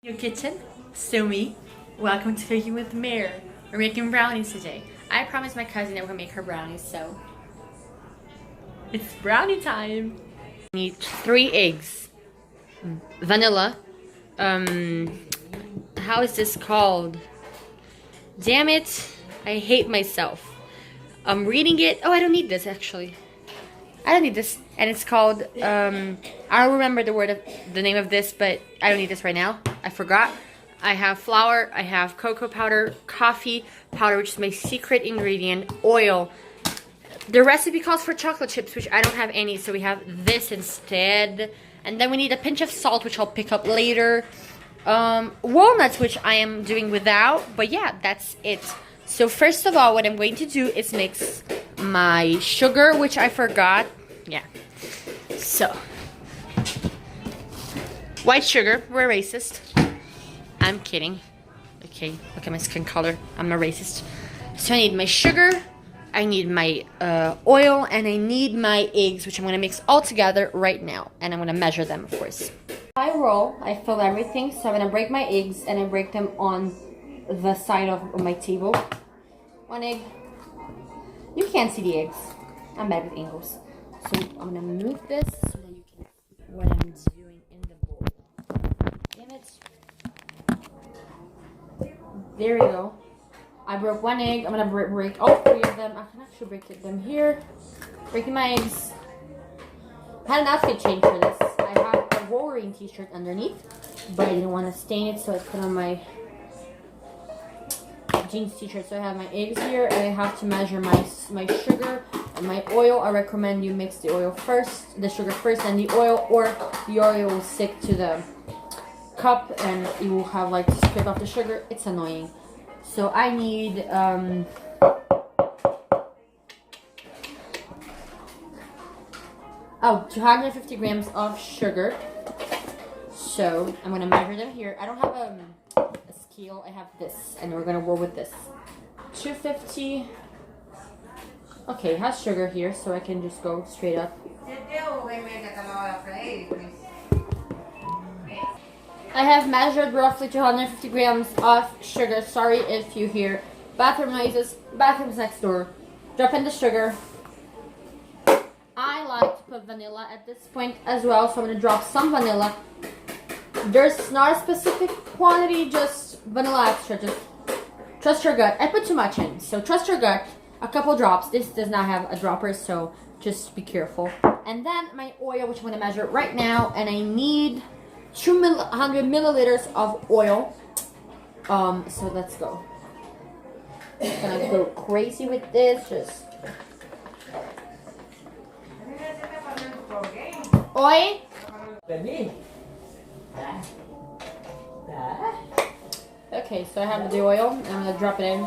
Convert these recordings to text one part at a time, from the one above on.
Your kitchen, me. Welcome to Cooking with Mare. We're making brownies today. I promised my cousin that we're gonna make her brownies, so it's brownie time. Need 3 eggs, vanilla. How is this called? Damn it! I hate myself. I'm reading it. Oh, I don't need this actually. I don't need this, and it's called. I don't remember the name of this, but I don't need this right now. I forgot. I have flour. I have cocoa powder, coffee powder, which is my secret ingredient, oil. The recipe calls for chocolate chips, which I don't have any, so we have this instead. And then we need a pinch of salt, which I'll pick up later. Walnuts, which I am doing without, but yeah, that's it. So first of all, what I'm going to do is mix my sugar, which I forgot. Yeah. So, white sugar. We're racist. I'm kidding. Okay, look at my skin color. I'm a racist. So I need my sugar, I need my oil, and I need my eggs, which I'm going to mix all together right now. And I'm going to measure them, of course. I roll. I fill everything. So I'm going to break my eggs, and I break them on the side of my table. 1 egg. You can't see the eggs. I'm bad with angles. So I'm gonna move this so that you can see what I'm doing in the bowl. Damn it. There we go. I broke 1 egg. I'm gonna break all 3 of them. I can actually break them here. Breaking my eggs. I had an outfit change for this. I have a Wolverine t-shirt underneath, but I didn't want to stain it, so I put on my jeans t-shirt. So I have my eggs here, and I have to measure my sugar and my oil. I recommend you mix the oil first, the sugar first, and the oil, or the oil will stick to the cup and you will have like to scrape off the sugar. It's annoying. So I need 250 grams of sugar. So I'm gonna measure them here. I don't have a scale. I have this, and we're gonna roll with this. 250. Okay, it has sugar here, so I can just go straight up. I have measured roughly 250 grams of sugar. Sorry if you hear bathroom noises. Bathroom's next door. Drop in the sugar. I like to put vanilla at this point as well, so I'm gonna drop some vanilla. There's not a specific quantity, just vanilla extra. Just trust your gut. I put too much in, so trust your gut. A couple drops. This does not have a dropper, so just be careful. And then my oil, which I'm going to measure right now, and I need 200 milliliters of oil. So let's go. I'm gonna go crazy with this. Just oil. Okay, so I have the oil. I'm gonna drop it in.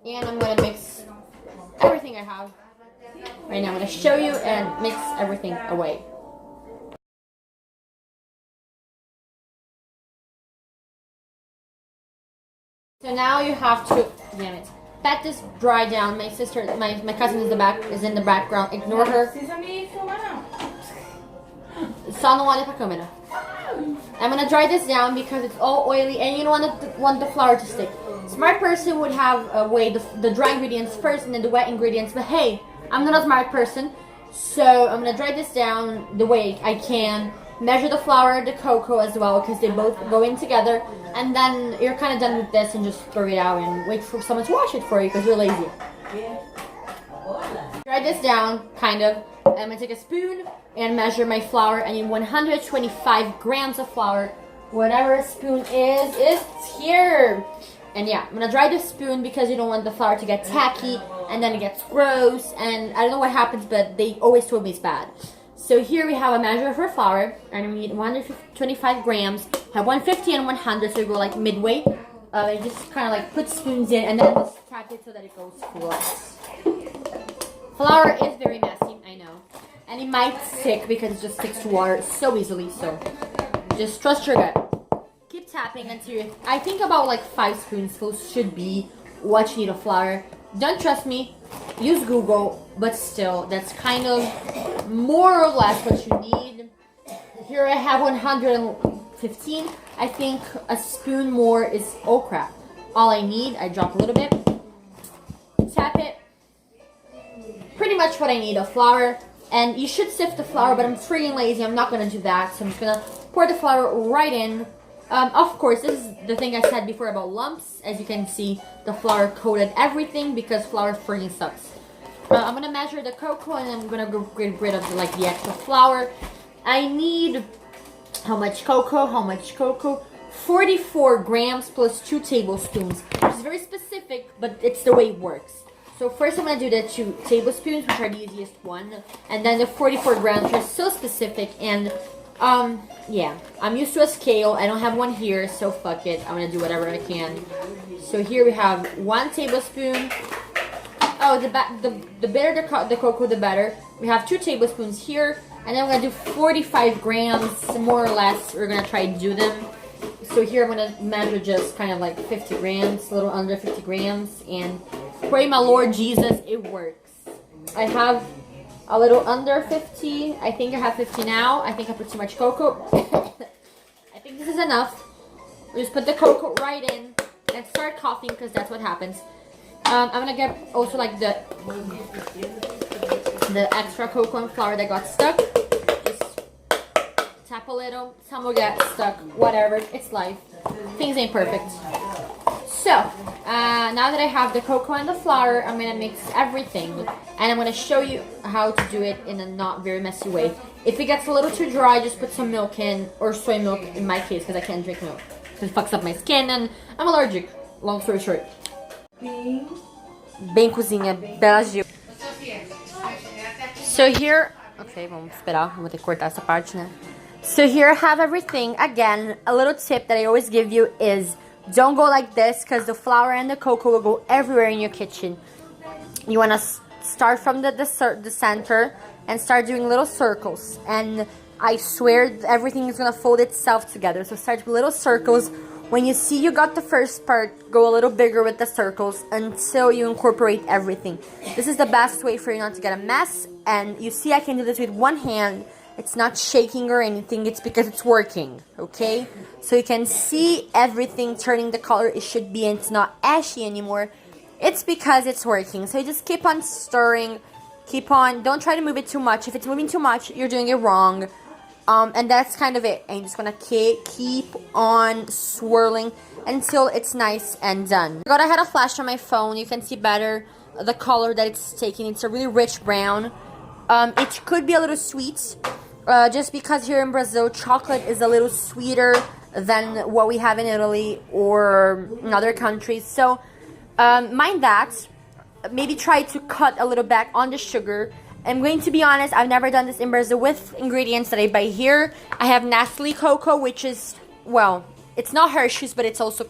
And I'm gonna mix everything I have. Right now I'm gonna show you and mix everything away. So now you have to, damn it, let this dry down. My sister, my cousin is in the background. Ignore her. Só não olha pra câmera. I'm gonna dry this down because it's all oily and you don't want the flour to stick. Smart person would have weigh the dry ingredients first and then the wet ingredients, but hey, I'm not a smart person, so I'm gonna dry this down the way I can. Measure the flour, the cocoa as well, because they both go in together, and then you're kind of done with this and just throw it out and wait for someone to wash it for you because you're lazy. Dry this down, kind of. I'm gonna take a spoon and measure my flour. I need 125 grams of flour. Whatever a spoon is here. And yeah, I'm gonna dry the spoon because you don't want the flour to get tacky and then it gets gross. And I don't know what happens, but they always told me it's bad. So here we have a measure for flour, and we need 125 grams. I have 150 and 100, so we go like midway. I just kind of like put spoons in and then just tap it so that it goes flush. Flour is very messy, I know. And it might stick because it just sticks to water so easily, so just trust your gut. Keep tapping until I think about like 5 spoonfuls should be what you need of flour. Don't trust me, use Google, but still, that's kind of more or less what you need. here I have 115. I think a spoon more is, oh crap. All I need, I drop a little bit. Tap it. Pretty much what I need, of flour. And you should sift the flour, but I'm freaking lazy. I'm not going to do that. So I'm just going to pour the flour right in. Of course, this is the thing I said before about lumps. As you can see, the flour coated everything because flour freaking sucks. I'm going to measure the cocoa and I'm going to get rid of the extra flour. I need, how much cocoa? 44 grams plus 2 tablespoons. Which is very specific, but it's the way it works. So first I'm going to do the 2 tablespoons, which are the easiest one. And then the 44 grams, which is so specific. And, yeah, I'm used to a scale. I don't have one here, so fuck it. I'm going to do whatever I can. So here we have 1 tablespoon. Oh, the bitter the cocoa, the better. We have 2 tablespoons here. And then we're going to do 45 grams, more or less. We're going to try to do them. So here I'm going to measure just kind of like 50 grams, a little under 50 grams. And pray my Lord Jesus, it works. I have a little under 50. I think I have 50 now. I think I put too much cocoa. I think this is enough. We just put the cocoa right in and start coughing because that's what happens. I'm going to get also like the extra cocoa and flour that got stuck. Just tap a little. Some will get stuck. Whatever. It's life. Things ain't perfect. So, now that I have the cocoa and the flour, I'm going to mix everything. And I'm going to show you how to do it in a not very messy way. If it gets a little too dry, just put some milk in, or soy milk in my case, because I can't drink milk. Because it fucks up my skin and I'm allergic. Long story short. Bem cozinha, Brasil. So here, okay, vamos esperar, vou ter que cortar essa parte, né? So here I have everything. Again, a little tip that I always give you is don't go like this because the flour and the cocoa will go everywhere in your kitchen. You want to start from the center and start doing little circles. And I swear everything is going to fold itself together. So start with little circles. When you see you got the first part, go a little bigger with the circles until you incorporate everything. This is the best way for you not to get a mess. And you see I can do this with one hand. It's not shaking or anything. It's because it's working, okay? So you can see everything turning the color it should be and it's not ashy anymore. It's because it's working. So you just keep on stirring. Keep on. Don't try to move it too much. If it's moving too much, you're doing it wrong. And that's kind of it. And you just want to keep on swirling until it's nice and done. I had a flash on my phone. You can see better the color that it's taking. It's a really rich brown. It could be a little sweet. Just because here in Brazil, chocolate is a little sweeter than what we have in Italy or in other countries. So, mind that. Maybe try to cut a little back on the sugar. I'm going to be honest, I've never done this in Brazil with ingredients that I buy here. I have Nestle cocoa, which is, well, it's not Hershey's, but it's also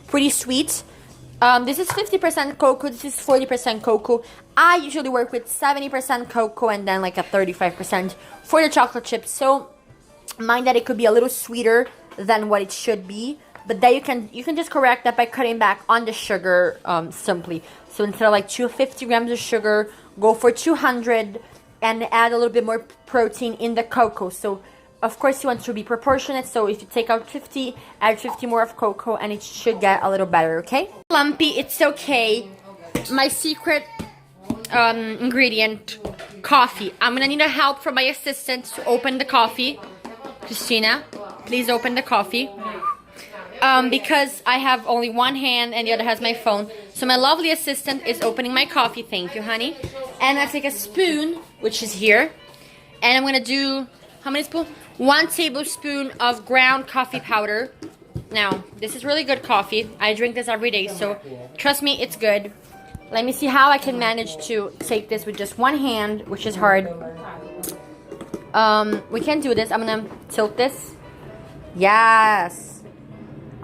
pretty sweet. This is 50% cocoa, this is 40% cocoa. I usually work with 70% cocoa and then like a 35% for the chocolate chips. So, mind that it could be a little sweeter than what it should be. But then you can just correct that by cutting back on the sugar simply. So instead of like 250 grams of sugar, go for 200 and add a little bit more protein in the cocoa. So of course you want to be proportionate. So if you take out 50, add 50 more of cocoa and it should get a little better, okay? Lumpy, it's okay. My secret ingredient, coffee. I'm gonna need a help from my assistant to open the coffee. Christina, please open the coffee. Because I have only one hand and the other has my phone. So my lovely assistant is opening my coffee. Thank you, honey. And I take a spoon, which is here. And I'm going to do, how many spoons? 1 tablespoon of ground coffee powder. Now, this is really good coffee. I drink this every day, so trust me, it's good. Let me see how I can manage to take this with just one hand, which is hard. We can do this. I'm going to tilt this. Yes.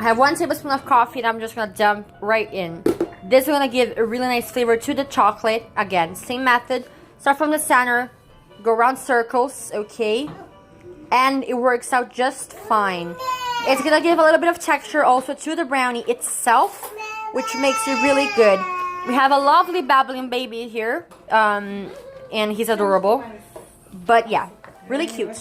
I have 1 tablespoon of coffee that I'm just going to dump right in. This is going to give a really nice flavor to the chocolate. Again, same method. Start from the center. Go around circles, okay? And it works out just fine. It's going to give a little bit of texture also to the brownie itself, which makes it really good. We have a lovely babbling baby here. And he's adorable. But yeah, really cute.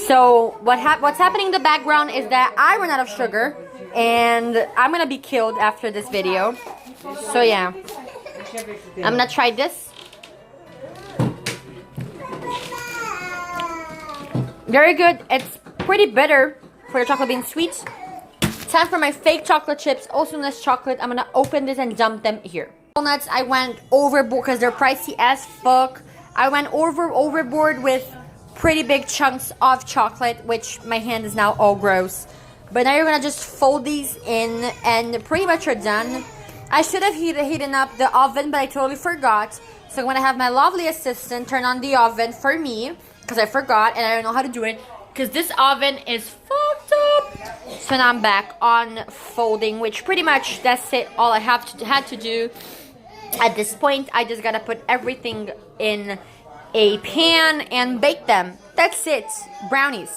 So what's happening in the background is that I ran out of sugar, and I'm gonna be killed after this video. So yeah, I'm gonna try this. Very good. It's pretty bitter for the chocolate being sweet. Time for my fake chocolate chips, also known as chocolate. I'm gonna open this and dump them here. Walnuts, I went overboard because they're pricey as fuck. I went overboard with pretty big chunks of chocolate, which my hand is now all gross. But now you're gonna just fold these in, and pretty much you're done. I should have heated up the oven, but I totally forgot. So I'm gonna have my lovely assistant turn on the oven for me, because I forgot and I don't know how to do it, because this oven is fucked up. So now I'm back on folding, which pretty much that's it. All I had to do at this point. I just gotta put everything in a pan and bake them. That's it. Brownies.